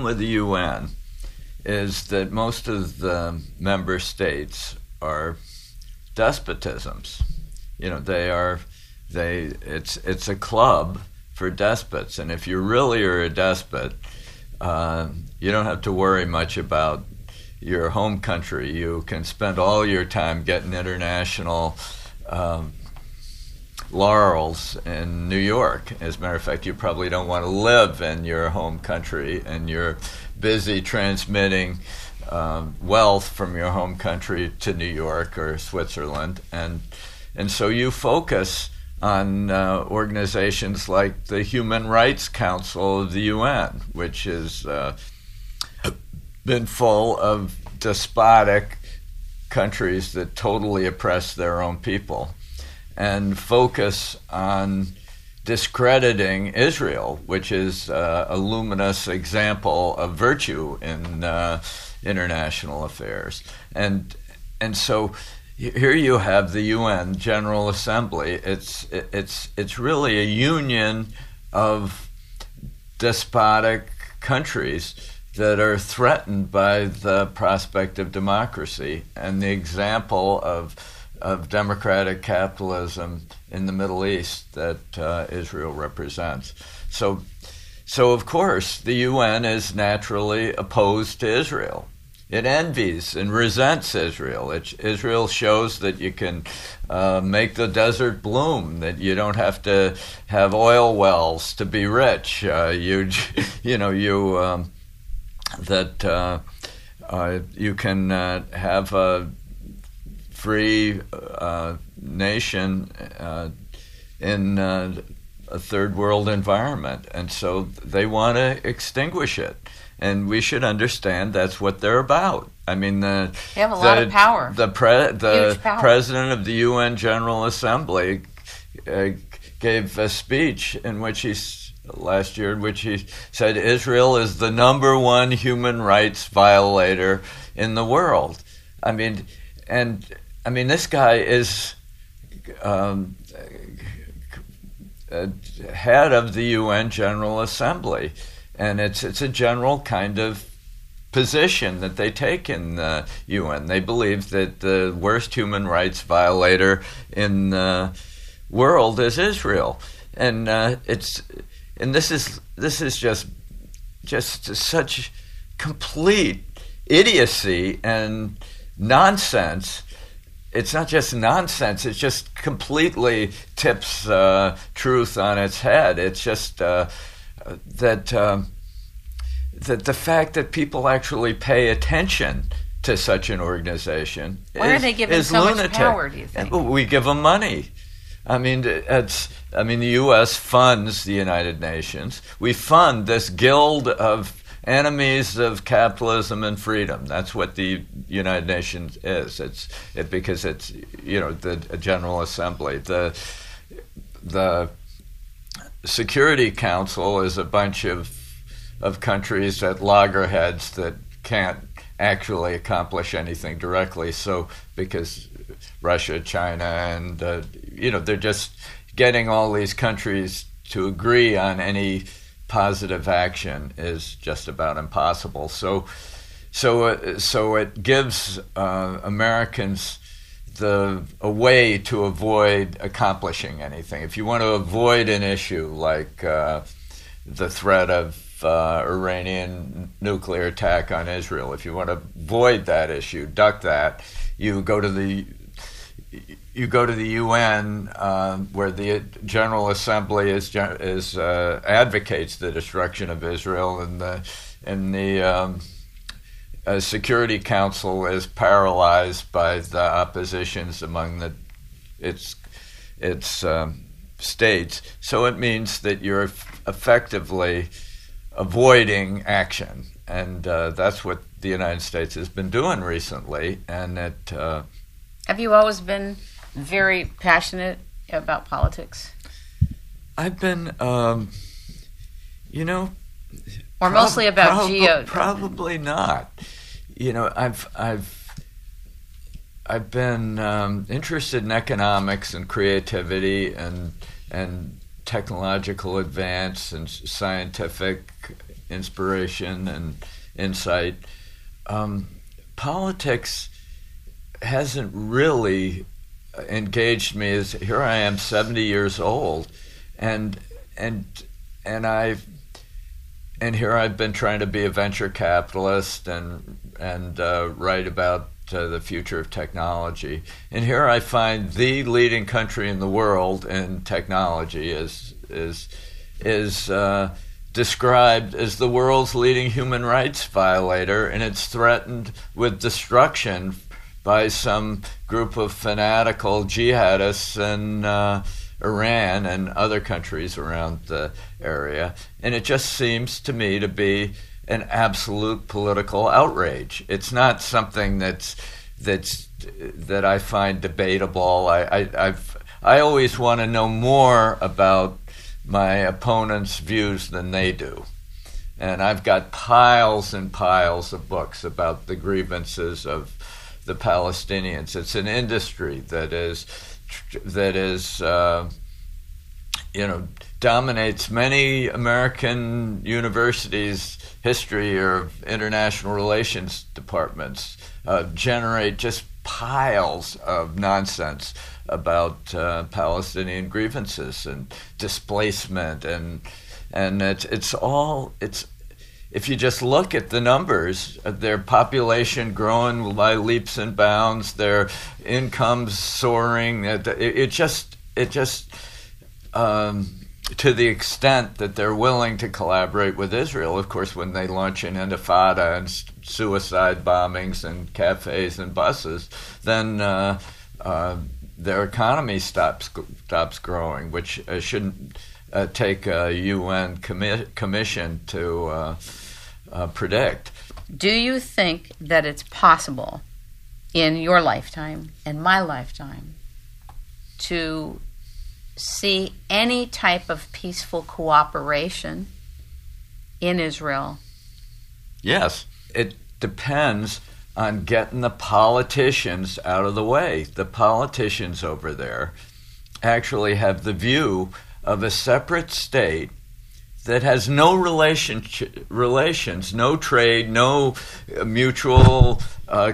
with the UN is that most of the member states are despotisms. It's a club for despots, and if you really are a despot, you don't have to worry much about your home country. You can spend all your time getting international laurels in New York. As a matter of fact, you probably don't want to live in your home country, and you're busy transmitting wealth from your home country to New York or Switzerland, and so you focus on organizations like the Human Rights Council of the UN, which has been full of despotic countries that totally oppress their own people, and focus on discrediting Israel, which is a luminous example of virtue in international affairs. And so here you have the UN General Assembly. It's really a union of despotic countries that are threatened by the prospect of democracy and the example of democratic capitalism in the Middle East that Israel represents. So of course, the UN is naturally opposed to Israel. It envies and resents Israel. Israel shows that you can make the desert bloom, that you don't have to have oil wells to be rich. That you can have a free nation in a third world environment, and so they want to extinguish it. And we should understand that's what they're about. I mean, they have a lot of power. The president of the UN General Assembly gave a speech in which last year, in which he said Israel is the #1 human rights violator in the world. I mean, this guy is head of the UN General Assembly. And it's a general kind of position that they take in the UN. They believe that the worst human rights violator in the world is Israel, and this is just such complete idiocy and nonsense. It's not just nonsense; it just completely tips truth on its head. It's just that the fact that people actually pay attention to such an organization Why are they given so lunatic. Much power, do you think? We give them money. I mean, the U.S. funds the United Nations. We fund this guild of enemies of capitalism and freedom. That's what the United Nations is. Because it's the General Assembly. The Security Council is a bunch of countries at loggerheads that can't actually accomplish anything directly. So because Russia, China, and they're just getting all these countries to agree on any positive action is just about impossible. So it gives Americans a way to avoid accomplishing anything. If you want to avoid an issue like the threat of Iranian nuclear attack on Israel, if you want to avoid that issue, duck that, you go to the UN, where the General Assembly advocates the destruction of Israel, and the Security Council is paralyzed by the oppositions among its states. So it means that you're effectively avoiding action, and that's what the United States has been doing recently. And have you always been very passionate about politics? I've been, or mostly about geo. Probably not. I've been interested in economics and creativity and technological advance and scientific inspiration and insight. Politics hasn't really engaged me. As here I am, 70 years old, and here I've been trying to be a venture capitalist and write about the future of technology. And here I find the leading country in the world in technology is described as the world's leading human rights violator, and it's threatened with destruction by some group of fanatical jihadists in Iran and other countries around the area. And it just seems to me to be an absolute political outrage. It's not something that I find debatable. I always want to know more about my opponent's views than they do. And I've got piles and piles of books about the grievances of the Palestinians. It's an industry that is dominates many American universities' history or international relations departments, generate just piles of nonsense about Palestinian grievances and displacement, and if you just look at the numbers, their population growing by leaps and bounds, their incomes soaring, it just to the extent that they're willing to collaborate with Israel. Of course, when they launch an intifada and suicide bombings and cafes and buses, then their economy stops growing, which shouldn't take a UN commission to predict. Do you think that it's possible in your lifetime and my lifetime to see any type of peaceful cooperation in Israel? Yes. It depends on getting the politicians out of the way. The politicians over there actually have the view of a separate state that has no relations, no trade, no mutual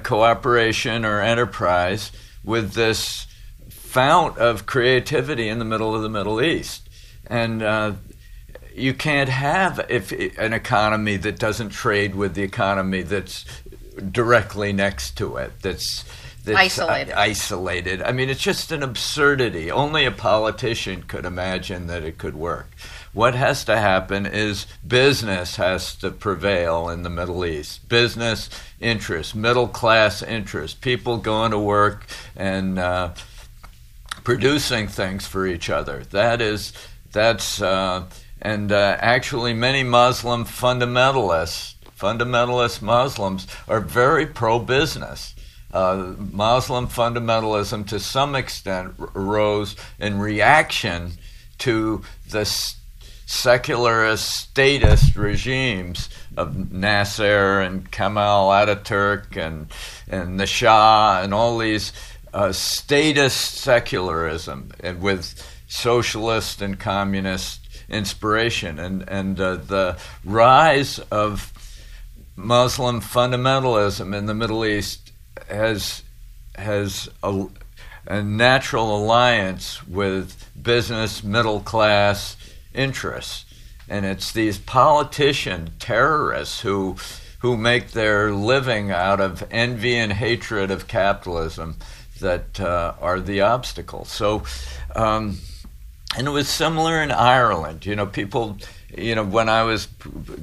cooperation or enterprise with this fount of creativity in the middle of the Middle East. And you can't have an economy that doesn't trade with the economy that's directly next to it, that's isolated. I mean, it's just an absurdity. Only a politician could imagine that it could work. What has to happen is business has to prevail in the Middle East. Business interests, middle class interests, people going to work and producing things for each other. Actually many Muslim fundamentalist Muslims are very pro-business. Muslim fundamentalism to some extent arose in reaction to the secularist statist regimes of Nasser and Kemal Ataturk and the Shah and all these statist secularism and with socialist and communist inspiration, and the rise of Muslim fundamentalism in the Middle East has a natural alliance with business middle class interests, and it's these politician terrorists who make their living out of envy and hatred of capitalism that are the obstacle. So, and it was similar in Ireland. People, when I was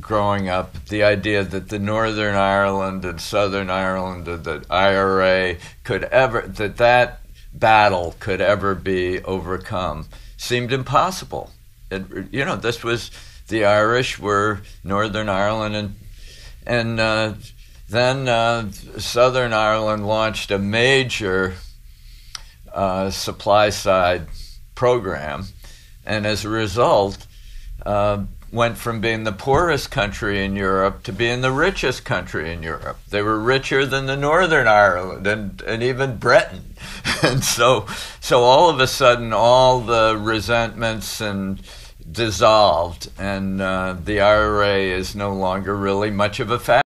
growing up, the idea that the Northern Ireland and Southern Ireland, the IRA that battle could ever be overcome seemed impossible. This was, the Irish were Northern Ireland, and then Southern Ireland launched a major supply side program, and as a result went from being the poorest country in Europe to being the richest country in Europe. They were richer than the Northern Ireland and even Britain. And so all of a sudden, all the resentments and dissolved, and the IRA is no longer really much of a factor.